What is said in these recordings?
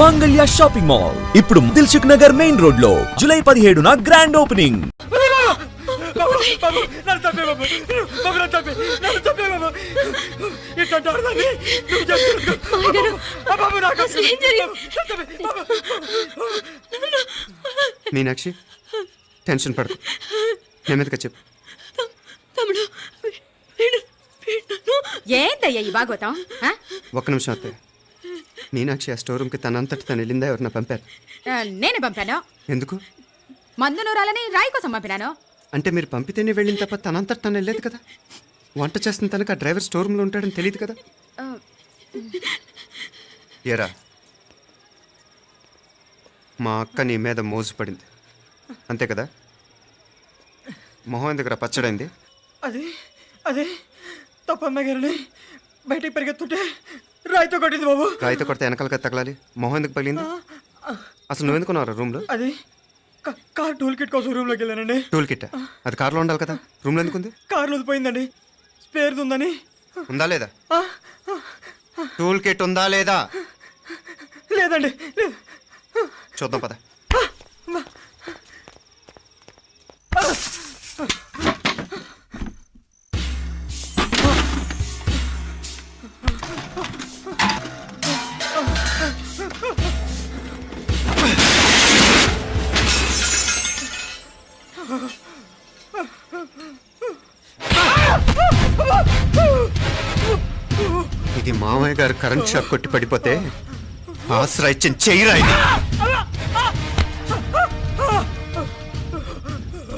Mangalya shopping mall ఇప్పుడు Dilsukh Nagar main road లో July 17న గ్రాండ్ ఓపెనింగ్. మీనాక్షి టెన్షన్ పడకు, నెమ్మదిగా చెప్పు. ఏంటయ్యా ఈ బాగోతాం? ఒక్క నిమిషం అత్తయ్య. మీనాక్షి ఆ స్టోర్ రూమ్కి తనంతటి తను వెళ్ళిందా, ఎవరన్నా పంపారు? నేనే పంపాను. ఎందుకు? మందు నూరాలని రాయి కోసం పంపినాను. అంటే మీరు పంపితేనే వెళ్ళిన తప్ప తనంతటి తను వెళ్ళలేదు కదా. వంట చేస్తున్న తనకు ఆ డ్రైవర్ స్టోర్ రూమ్లో ఉంటాడని తెలియదు కదా. ఏరా, మా అక్క నీ మీద మోజుపడింది అంతే కదా. మొహం ఎందుకురా పచ్చడైంది? అదే తప్పమ్మాయి గారిని బయటికి పరిగెత్తుంటే రాయితో కొట్టింది బాబు. రాయితో కొడితే వెనకాలగా తగలాలి, మొహం ఎందుకు పగిలింది? అసలు నువ్వు ఎందుకున్నావు రూమ్లో? అది కార్ టూల్ కిట్ కోసం రూమ్లోకి వెళ్ళానండి. టూల్ కిట్ అది కార్లో ఉండాలి కదా, రూమ్లో ఎందుకుంది? కార్లో పోయిందండి, స్పేర్ ఉందని. ఉందా లేదా? టూల్ కిట్ ఉందా లేదా? లేదండి. చూద్దాం పద. ఇది మామయ్య గారు కరెంట్ షాక్ కొట్టి పడిపోతే ఆసరా ఇచ్చిన చెయ్యిరా ఇది.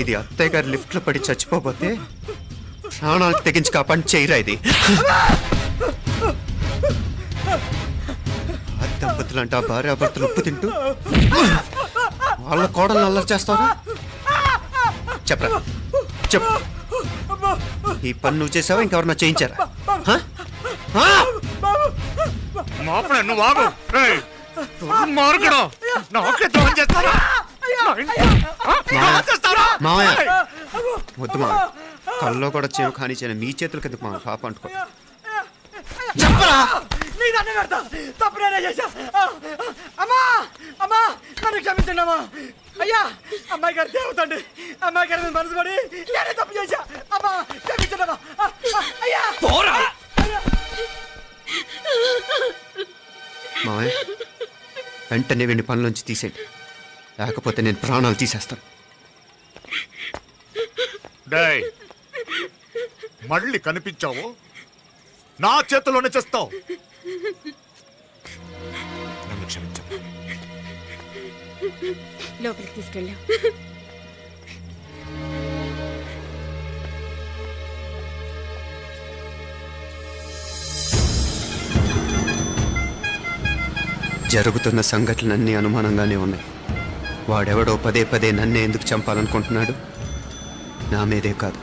ఇది అత్తయ్య గారు లిఫ్ట్లో పడి చచ్చిపోతే ప్రాణాలకు తెగించి కాపాడి చెయ్యిరా ఇది. ఆ దంపతులంట భార్యాభర్తలు ఉప్పు తింటూ వాళ్ళ కోడలు అల్లరి చేస్తారా? చెప్పరా చెప్పు. ఈ పని నువ్వు చేసావా, ఇంకెవరన్నా చేయించారా? వద్దు మా కల్లో కూడా చేవు కానీ చేయను, మీ చేతుల కింద మా పాప అంటుకో. చెప్పరా? తప్పునే చేశా. అమ్మా అమ్మా నన్ను క్షమించండి అమ్మా. అయ్యా అమ్మాయి గారు దేవతండి, అమ్మాయి గారి మనసు పడి నేనే తప్పు చేశా. అమ్మా క్షమించండి అమ్మా. అయ్యా మావయ్య వెంటనే వీడిని పనిలోంచి తీసేయండి, లేకపోతే నేను ప్రాణాలు తీసేస్తాను. మళ్ళీ కనిపించావు నా చేతిలోనే చేస్తావు. నన్ను క్షమించు. లోపలికి తీసుకెళ్ళా. జరుగుతున్న సంఘటనలన్నీ అనుమానంగానే ఉన్నాయి. వాడెవడో పదే పదే నన్నే ఎందుకు చంపాలనుకుంటున్నాడు? నా మీదే కాదు,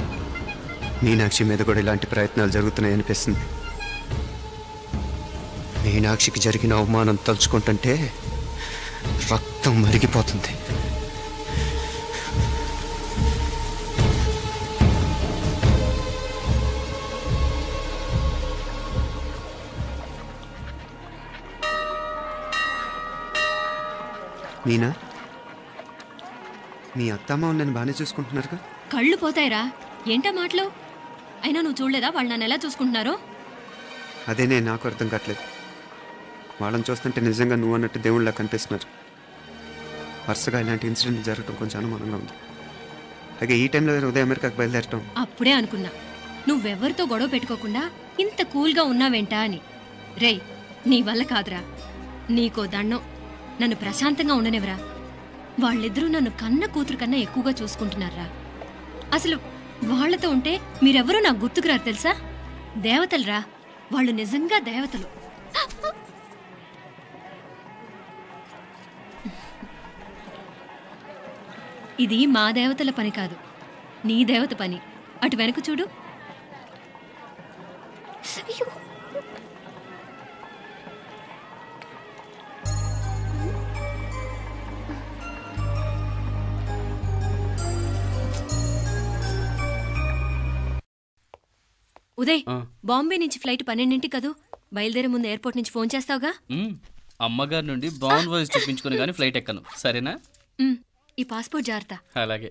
మీనాక్షి మీద కూడా ఇలాంటి ప్రయత్నాలు జరుగుతున్నాయనిపిస్తుంది. మీనాక్షికి జరిగిన అవమానం తలుచుకుంటుంటే రక్తం మరిగిపోతుంది. మీనా, మీ అత్తమ్మ నన్ను బాగానే చూసుకుంటున్నారుగా? కళ్ళు పోతాయిరా, ఏంటా మాటలు? అయినా నువ్వు చూడలేదా వాళ్ళు నన్ను ఎలా చూసుకుంటున్నారో? అదేనే నాకు అర్థం కావట్లేదు. వాళ్ళని చూస్తుంటే నిజంగా నువ్వు అన్నట్టు దేవుళ్ళ కనిపిస్తున్నారు. వరుసగా ఇలాంటి ఇన్సిడెంట్ జరగడం కొంచెం అనుమానంగా ఉంది. అలాగే ఈ టైంలో ఉదయం అమెరికాకు బయలుదేరటం. అప్పుడే అనుకున్నా నువ్వెవరితో గొడవ పెట్టుకోకుండా ఇంత కూల్గా ఉన్నావేంటా అని. రేయ్, నీ వల్ల కాదురా, నీకో దండం, నన్ను ప్రశాంతంగా ఉండనివరా. వాళ్ళిద్దరూ నన్ను కన్న కూతురు కన్నా ఎక్కువగా చూసుకుంటున్నారా. అసలు వాళ్లతో ఉంటే మీరెవరూ నాకు గుర్తుకురారు తెలుసా? దేవతలురా వాళ్ళు, నిజంగా దేవతలు. ఇది మా దేవతల పని కాదు, నీ దేవత పని. అటు వెనక చూడు. ఉదయ్, బాంబే నుంచి ఫ్లైట్ 12ంటికి కదూ. బయలుదేరే ముందు ఎయిర్పోర్ట్ నుంచి ఫోన్ చేస్తావుగా? అమ్మగారి నుండి బౌన్ వాయిస్ చూపించుకుని కానీ ఫ్లైట్ ఎక్కను సరేనా? ఈ పాస్పోర్ట్ జాగ్రత్త. అలాగే.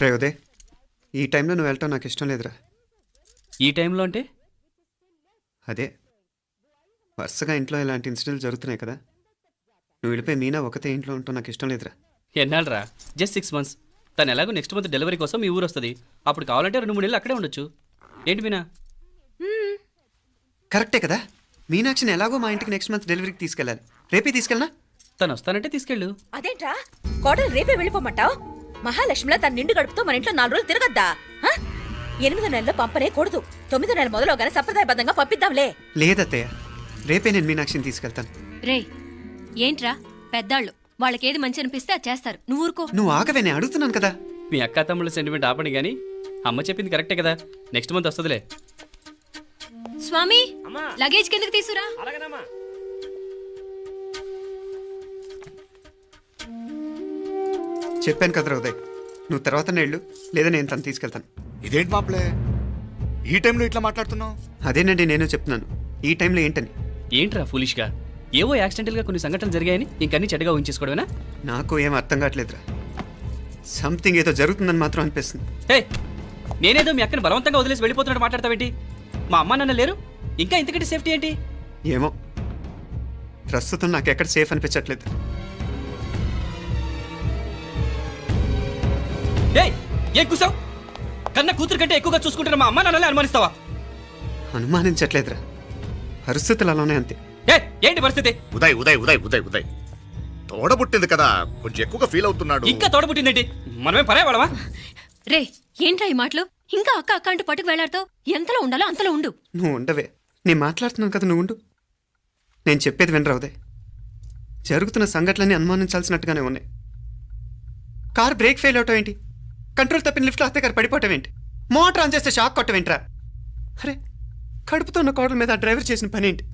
రే ఉదయ్, ఈ టైంలో నువ్వు వెళ్ళటం నాకు ఇష్టం లేదురా. ఈ టైంలో అంటే? అదే వరుసగా ఇంట్లో ఇలాంటి ఇన్సిడెంట్లు జరుగుతున్నాయి కదా, నువ్వు వెళ్ళిపోయి మీనా ఒకతే ఇంట్లో ఉంటావు నాకు ఇష్టం లేదురా. ఎన్నాళ్ళరా? Just 6 months. తను ఎలాగో నెక్స్ట్ మంత్ డెలివరీ కోసం మీ ఊరు వస్తుంది. అప్పుడు కావాలంటే 2-3 నెలలు అక్కడే ఉండొచ్చు. ఏంటి మీనా? కరెక్టే కదా, మీనాక్షిని ఎలాగో మా ఇంటికి నెక్స్ట్ మంత్ డెలివరీకి తీసుకెళ్ళాలి. రేపే తీసుకెళ్ళనా? తను వస్తానంటే తీసుకెళ్ళు. అదేంట్రా కోడలు రేపే వెళ్ళిపోమంటావు? మహాలక్ష్మిలా తన నిండు గడుపుతో మన ఇంట్లో 4 రోజులు తిరగద్దా? 8వ నెలలో పంపనే కూడదు. 9వ నెల మొదలుగానే సంప్రదాయబద్ధంగా పంపిద్దాంలే. లేదత్తయ్య, రేపే నేను మీనాక్షిని తీసుకెళ్తాను. రేయ్ ఏంట్రా పెద్దాళ్ళు, వాళ్ళకేది మంచి అనిపిస్తే అది చేస్తారు. నువ్వు ఊరుకో. నువ్వు ఆగవే, నేను అడుగుతున్నాను కదా. మీ అక్క తమ్ముళ్ళ సెంటిమెంట్ ఆపండి కానీ అమ్మ చెప్పింది కరెక్టే కదా, నెక్స్ట్ మంత్ వస్తుందిలే. స్వామి లగేజ్ కిందకి తీసురా. చెప్పాను కదరా ఉదయ్, నువ్వు తర్వాత నేళ్ళు లేదా నేను తను తీసుకెళ్తాను. ఇదేంటి మాప్లే ఈ టైంలో ఇట్లా మాట్లాడుతున్నావు? అదేనండి నేను చెప్తున్నాను, ఈ టైంలో ఏంటని. ఏంట్రా ఫులిష్గా? ఏవో యాక్సిడెంటల్గా కొన్ని సంఘటనలు జరిగాయని ఇంకన్నీ చెడ్డగా ఉంచేసుకోవడమేనా? నాకు ఏం అర్థం కావట్లేదురా, సంథింగ్ ఏదో జరుగుతుందని మాత్రం అనిపిస్తుంది. హే, నేనేదో మీ అక్కని బలవంతంగా వదిలేసి వెళ్ళిపోతున్నట్టు మాట్లాడతావేంటి? మా అమ్మ నాన్న లేరు, ఇంకా ఇంతకంటే సేఫ్టీ ఏంటి? ఏమో, ప్రస్తుతం నాకు ఎక్కడ సేఫ్ అనిపించట్లేదు. ఏయ్, ఏం కూసావు? కన్న కూతురు కంటే ఎక్కువగా చూసుకుంటున్న మా అమ్మ నాన్నలే అనుమానిస్తావా? అనుమానించట్లేదురా, పరిస్థితులు అలానే అంతే. ఏంటి పరిస్థితి? ఉదయ్ ఉదయ్ ఉదయ్ ఉదయ్ ఉదయ్ తోడబుట్టింది కదా, కొంచెం ఎక్కువగా ఫీల్ అవుతున్నాడు. ఇంకా తోడబుట్టిందేంటి? మనమే పరాయవాడవా? రే ఏంట్రా ఈ మాటలు? ఇంకా అక్క అక్క అంటూ పట్టుకు వెళ్లాడుతావు. ఎంతలో ఉండాలో అంతలో ఉండు. నువ్వు ఉండవే, నేను మాట్లాడుతున్నాను కదా, నువ్వు ఉండు. నేను చెప్పేది వినరా ఉదయ్, జరుగుతున్న సంఘటనలన్నీ అనుమానించాల్సినట్టుగానే ఉన్నాయి. కార్ బ్రేక్ ఫెయిల్ అవటం ఏంటి? కంట్రోల్ తప్పిన లిఫ్ట్లో అత్తే గారు పడిపోవటం ఏంటి? మోటార్ ఆన్ చేస్తే షాక్ కొట్టం ఏంట్రా? అరే, కడుపుతో ఉన్న కోడల మీద ఆ డ్రైవర్ చేసిన పని ఏంటి?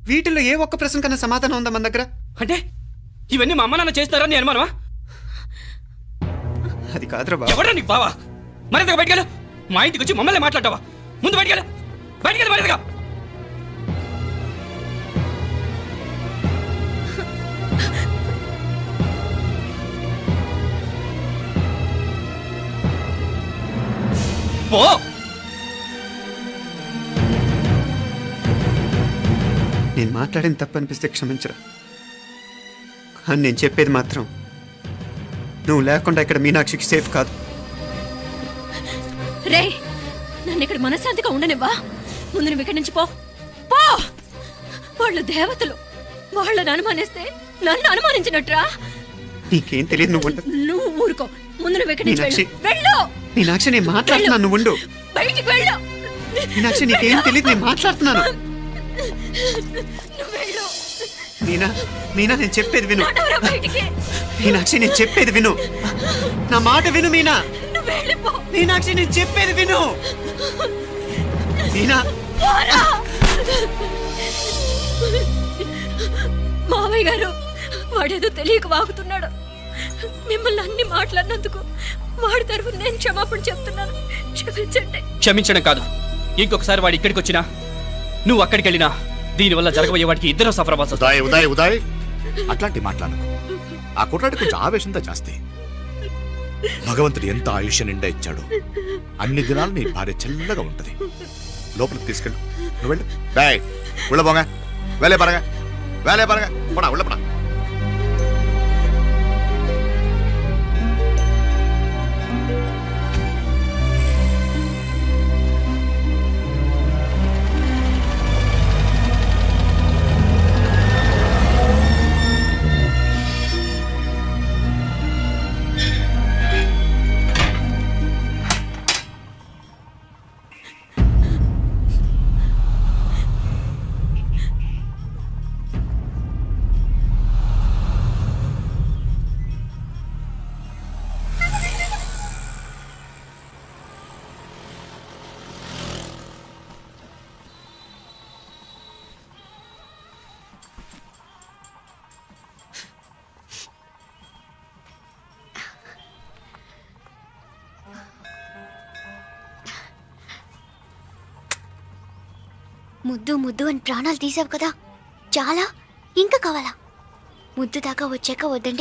వీటిల్లో ఏ ఒక్క ప్రశ్న కన్నా సమాధానం ఉందా మన దగ్గర? అంటే ఇవన్నీ మా అమ్మ నాన్న చేస్తారా నీ అనుమానమా? అది కాదురా బాబు. ఎవరా నీకు బావా? మరింతగా బయటకెళ్ళు. మా ఇంటికి వచ్చి మమ్మల్ని మాట్లాడతావా? ముందు బయటకెళ్ళు, బయటకెళ్ళు మరింతగా. పో. నేను మాట్లాడిన తప్పు అనిపిస్తే క్షమించరా, కానీ నేను చెప్పేది మాత్రం నువ్వు లేకుండా ఇక్కడ మీనాక్షికి సేఫ్ కాదు. రే నన్ను ఇక్కడ మనశ్శాంతిగా ఉండనివ్వా. ముందు నువ్వు ఇక్కడి నుంచి పో. పో. వాళ్ళు దేవతలు, వాళ్ళని అనుమానిస్తే నన్ను అనుమానించినట్రా. నీకేం తెలియదు, నువ్వు ఉండదు. నువ్వు ఊరుకో. ముందు నువ్వు ఇక్కడి నుంచి మీనాక్షి. వెళ్ళు. మీనాక్షి, నేను మాట్లాడుతున్నాను, నువ్వు ఉండు. బయటికి వెళ్ళు. మీనాక్షి, నీకేం తెలియదు, నేను మాట్లాడుతున్నాను. నువ్వు వెళ్ళు. మీనా, మీనా, నేను చెప్పేది విను. నడవరా బయటికి. మీనాక్షి, నేను చెప్పేది విను, నా మాట విను. మీనా, నువ్వు వెళ్ళిపో. మీనాక్షి, నేను చెప్పేది విను. మీనా, పోరా. మావయ్య గారు, వాడేదో తెలియక వాగుతున్నాడు. మిమ్మల్ని అన్ని మాట్లాడినందుకు వాడి తరఫున నేను క్షమాపణ చెప్తున్నాను. క్షమించండి. క్షమించడం కాదు, ఇంకొకసారి వాడు ఇక్కడికి వచ్చినా నువ్వు అక్కడికి వెళ్ళినా దీనివల్ల జరగబోయే వాడికి ఇద్దరు సఫర్ అవ్వాల్సి వస్తుంది. ఉదయ్ ఉదయ్ ఉదయ్ అట్లాంటి మాట్లాడకు. ఆ కుట్రాడి కొంచెం ఆవేశంతో జాస్తి. భగవంతుడు ఎంత ఆయుష్య నిండా ఇచ్చాడు, అన్ని దినాలు నీ భార్య చల్లగా ఉంటది. లోపలికి తీసుకెళ్ళు, నువ్వు వెళ్ళు. బాయ్ ఉళ్ళ పోగా, వేలే పరగా, వేలే పరగా, పోడా ఉళ్ళ పడా. ముద్దు ముద్దు అని ప్రాణాలు తీసావు కదా చాలా ఇంకా కావాలా ముద్దు దాకా వచ్చాక వద్దంటే